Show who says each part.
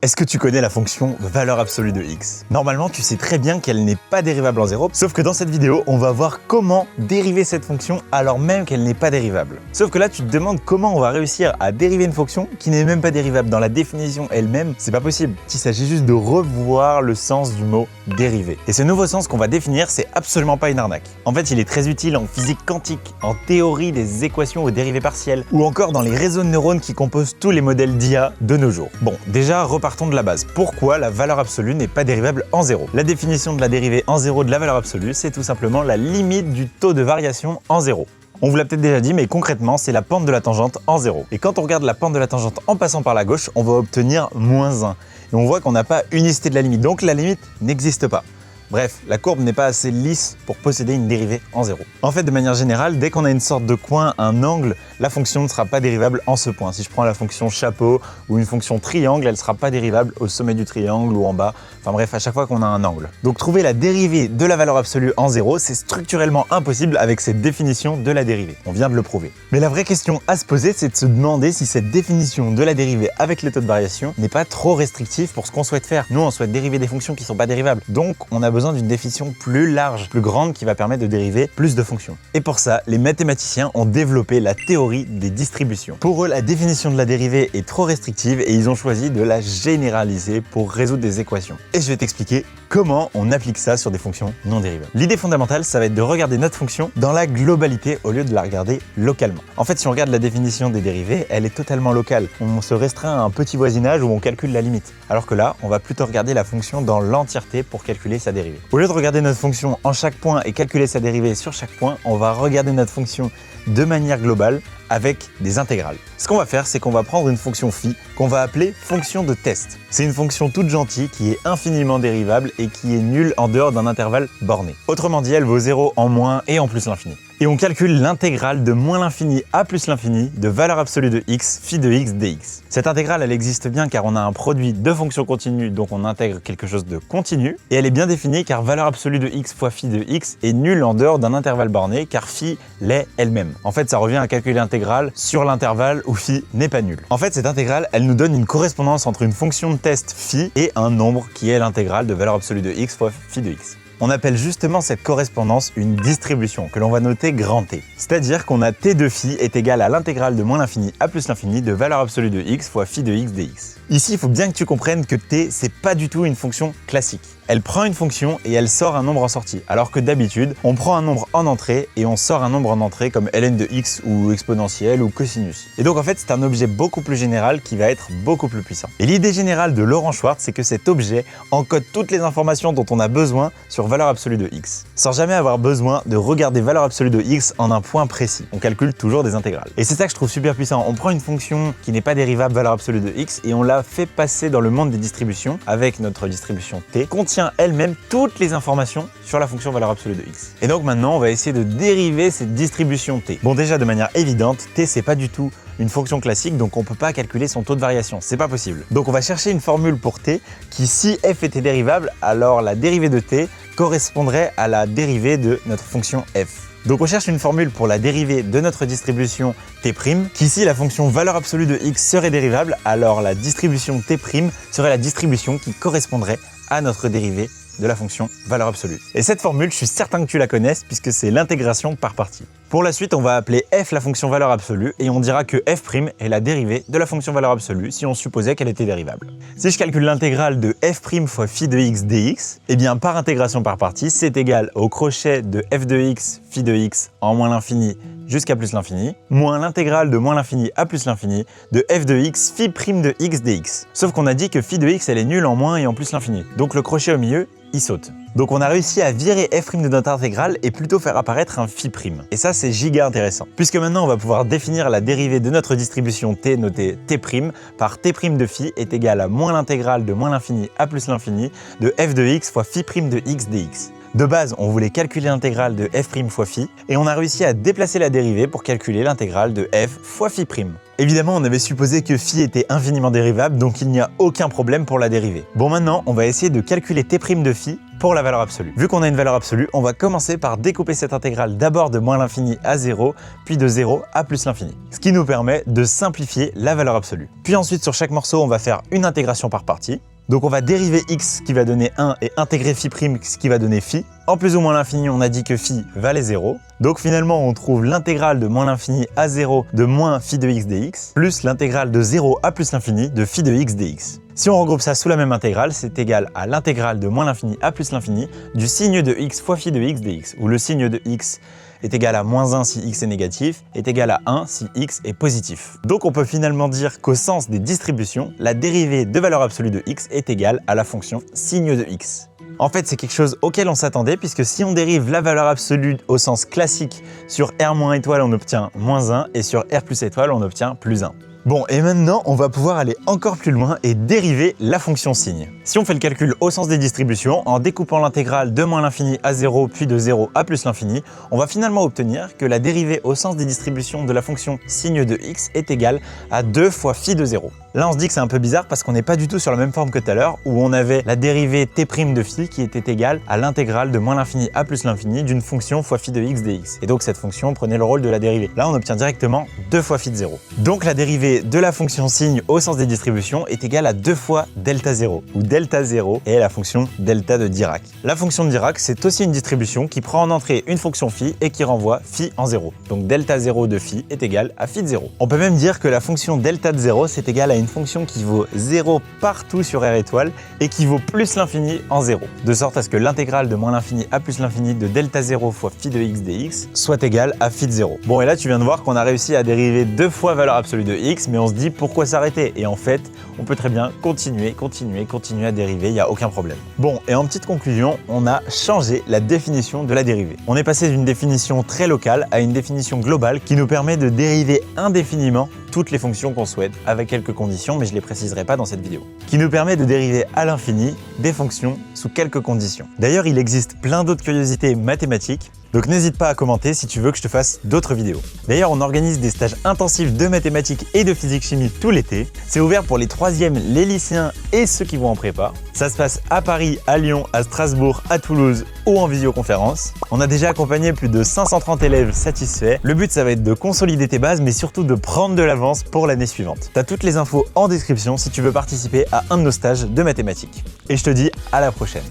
Speaker 1: Est-ce que tu connais la fonction valeur absolue de x? Normalement, tu sais très bien qu'elle n'est pas dérivable en 0, sauf que dans cette vidéo, on va voir comment dériver cette fonction alors même qu'elle n'est pas dérivable. Sauf que là, tu te demandes comment on va réussir à dériver une fonction qui n'est même pas dérivable. Dans la définition elle-même, c'est pas possible. Il s'agit juste de revoir le sens du mot dériver. Et ce nouveau sens qu'on va définir, c'est absolument pas une arnaque. En fait, il est très utile en physique quantique, en théorie des équations aux dérivées partielles, ou encore dans les réseaux de neurones qui composent tous les modèles d'IA de nos jours. Bon, déjà, repartons de la base. Pourquoi la valeur absolue n'est pas dérivable en 0? La définition de la dérivée en 0 de la valeur absolue, c'est tout simplement la limite du taux de variation en 0. On vous l'a peut-être déjà dit, mais concrètement, c'est la pente de la tangente en 0. Et quand on regarde la pente de la tangente en passant par la gauche, on va obtenir -1. Et on voit qu'on n'a pas unicité de la limite, donc la limite n'existe pas. Bref, la courbe n'est pas assez lisse pour posséder une dérivée en 0. En fait, de manière générale, dès qu'on a une sorte de coin, un angle, la fonction ne sera pas dérivable en ce point. Si je prends la fonction chapeau ou une fonction triangle, elle ne sera pas dérivable au sommet du triangle ou en bas. Enfin bref, à chaque fois qu'on a un angle. Donc trouver la dérivée de la valeur absolue en 0, c'est structurellement impossible avec cette définition de la dérivée. On vient de le prouver. Mais la vraie question à se poser, c'est de se demander si cette définition de la dérivée avec le taux de variation n'est pas trop restrictive pour ce qu'on souhaite faire. Nous, on souhaite dériver des fonctions qui ne sont pas dérivables. Donc, on a besoin d'une définition plus large, plus grande, qui va permettre de dériver plus de fonctions. Et pour ça, les mathématiciens ont développé la théorie des distributions. Pour eux, la définition de la dérivée est trop restrictive et ils ont choisi de la généraliser pour résoudre des équations. Et je vais t'expliquer comment on applique ça sur des fonctions non dérivables. L'idée fondamentale, ça va être de regarder notre fonction dans la globalité au lieu de la regarder localement. En fait, si on regarde la définition des dérivées, elle est totalement locale. On se restreint à un petit voisinage où on calcule la limite. Alors que là, on va plutôt regarder la fonction dans l'entièreté pour calculer sa dérivée. Au lieu de regarder notre fonction en chaque point et calculer sa dérivée sur chaque point, on va regarder notre fonction de manière globale avec des intégrales. Ce qu'on va faire, c'est qu'on va prendre une fonction phi qu'on va appeler fonction de test. C'est une fonction toute gentille qui est infiniment dérivable et qui est nulle en dehors d'un intervalle borné. Autrement dit, elle vaut 0 en moins et en plus l'infini. Et on calcule l'intégrale de moins l'infini à plus l'infini de valeur absolue de x, phi de x dx. Cette intégrale, elle existe bien car on a un produit de fonctions continues, donc on intègre quelque chose de continu. Et elle est bien définie car valeur absolue de x fois phi de x est nulle en dehors d'un intervalle borné car phi l'est elle-même. En fait, ça revient à calculer l'intégrale sur l'intervalle où phi n'est pas nul. En fait, cette intégrale, elle nous donne une correspondance entre une fonction de test phi et un nombre qui est l'intégrale de valeur absolue de x fois phi de x. On appelle justement cette correspondance une distribution, que l'on va noter grand T. C'est-à-dire qu'on a T de phi est égal à l'intégrale de moins l'infini à plus l'infini de valeur absolue de x fois phi de x dx. Ici, il faut bien que tu comprennes que T, c'est pas du tout une fonction classique. Elle prend une fonction et elle sort un nombre en sortie, alors que d'habitude, on prend un nombre en entrée et on sort un nombre en entrée comme ln de x ou exponentielle ou cosinus. Et donc en fait, c'est un objet beaucoup plus général qui va être beaucoup plus puissant. Et l'idée générale de Laurent Schwartz, c'est que cet objet encode toutes les informations dont on a besoin sur valeur absolue de x, sans jamais avoir besoin de regarder valeur absolue de x en un point précis. On calcule toujours des intégrales. Et c'est ça que je trouve super puissant. On prend une fonction qui n'est pas dérivable valeur absolue de x et on la fait passer dans le monde des distributions avec notre distribution t, contient elle-même toutes les informations sur la fonction valeur absolue de x. Et donc maintenant, on va essayer de dériver cette distribution t. Bon, déjà de manière évidente, t c'est pas du tout une fonction classique, donc on peut pas calculer son taux de variation, c'est pas possible. Donc on va chercher une formule pour t qui, si f était dérivable, alors la dérivée de t correspondrait à la dérivée de notre fonction f. Donc on cherche une formule pour la dérivée de notre distribution t', qui si la fonction valeur absolue de x serait dérivable, alors la distribution t' serait la distribution qui correspondrait à notre dérivée de la fonction valeur absolue. Et cette formule, je suis certain que tu la connaisses puisque c'est l'intégration par partie. Pour la suite, on va appeler f la fonction valeur absolue et on dira que f' est la dérivée de la fonction valeur absolue si on supposait qu'elle était dérivable. Si je calcule l'intégrale de f' fois phi de x dx, eh bien par intégration par partie, c'est égal au crochet de f de x phi de x en moins l'infini jusqu'à plus l'infini, moins l'intégrale de moins l'infini à plus l'infini de f de x phi' de x dx. Sauf qu'on a dit que phi de x, elle est nulle en moins et en plus l'infini. Donc le crochet au milieu, il saute. Donc on a réussi à virer f' de notre intégrale et plutôt faire apparaître un phi'. Et ça, c'est giga intéressant. Puisque maintenant, on va pouvoir définir la dérivée de notre distribution t notée t' par t' de phi est égal à moins l'intégrale de moins l'infini à plus l'infini de f de x fois phi' de x dx. De base, on voulait calculer l'intégrale de f' fois phi, et on a réussi à déplacer la dérivée pour calculer l'intégrale de f fois phi'. Évidemment, on avait supposé que phi était infiniment dérivable, donc il n'y a aucun problème pour la dérivée. Bon, maintenant, on va essayer de calculer t' de phi pour la valeur absolue. Vu qu'on a une valeur absolue, on va commencer par découper cette intégrale d'abord de moins l'infini à 0, puis de 0 à plus l'infini. Ce qui nous permet de simplifier la valeur absolue. Puis ensuite, sur chaque morceau, on va faire une intégration par partie. Donc on va dériver x qui va donner 1 et intégrer phi prime ce qui va donner phi. En plus ou moins l'infini, on a dit que phi valait 0. Donc finalement, on trouve l'intégrale de moins l'infini à 0 de moins phi de x dx, plus l'intégrale de 0 à plus l'infini de phi de x dx. Si on regroupe ça sous la même intégrale, c'est égal à l'intégrale de moins l'infini à plus l'infini du signe de x fois phi de x dx, où le signe de x est égal à moins 1 si x est négatif, est égal à 1 si x est positif. Donc on peut finalement dire qu'au sens des distributions, la dérivée de valeur absolue de x est égale à la fonction signe de x. En fait, c'est quelque chose auquel on s'attendait, puisque si on dérive la valeur absolue au sens classique sur r- étoile, on obtient moins 1, et sur r plus étoile, on obtient plus 1. Bon, et maintenant, on va pouvoir aller encore plus loin et dériver la fonction signe. Si on fait le calcul au sens des distributions, en découpant l'intégrale de moins l'infini à 0, puis de 0 à plus l'infini, on va finalement obtenir que la dérivée au sens des distributions de la fonction signe de x est égale à 2 fois phi de 0. Là, on se dit que c'est un peu bizarre parce qu'on n'est pas du tout sur la même forme que tout à l'heure, où on avait la dérivée t' de phi qui était égale à l'intégrale de moins l'infini à plus l'infini d'une fonction fois phi de x dx. Et donc cette fonction prenait le rôle de la dérivée. Là, on obtient directement 2 fois phi de 0. Donc la dérivée de la fonction signe au sens des distributions est égale à 2 fois delta 0, où delta 0 est la fonction delta de Dirac. La fonction de Dirac, c'est aussi une distribution qui prend en entrée une fonction phi et qui renvoie phi en 0. Donc delta 0 de phi est égal à phi de 0. On peut même dire que la fonction delta de 0, c'est égal à une fonction qui vaut 0 partout sur r étoile et qui vaut plus l'infini en 0. De sorte à ce que l'intégrale de moins l'infini à plus l'infini de delta 0 fois phi de x dx soit égale à phi de 0. Bon, et là, tu viens de voir qu'on a réussi à dériver 2 fois valeur absolue de x, mais on se dit pourquoi s'arrêter? Et en fait, on peut très bien continuer à dériver, il n'y a aucun problème. Bon, et en petite conclusion, on a changé la définition de la dérivée. On est passé d'une définition très locale à une définition globale qui nous permet de dériver indéfiniment toutes les fonctions qu'on souhaite, avec quelques conditions, mais je ne les préciserai pas dans cette vidéo. Qui nous permet de dériver à l'infini des fonctions sous quelques conditions. D'ailleurs, il existe plein d'autres curiosités mathématiques, donc n'hésite pas à commenter si tu veux que je te fasse d'autres vidéos. D'ailleurs, on organise des stages intensifs de mathématiques et de physique-chimie tout l'été. C'est ouvert pour les 3e, les lycéens et ceux qui vont en prépa. Ça se passe à Paris, à Lyon, à Strasbourg, à Toulouse ou en visioconférence. On a déjà accompagné plus de 530 élèves satisfaits. Le but, ça va être de consolider tes bases, mais surtout de prendre de l'avance pour l'année suivante. Tu as toutes les infos en description si tu veux participer à un de nos stages de mathématiques. Et je te dis à la prochaine.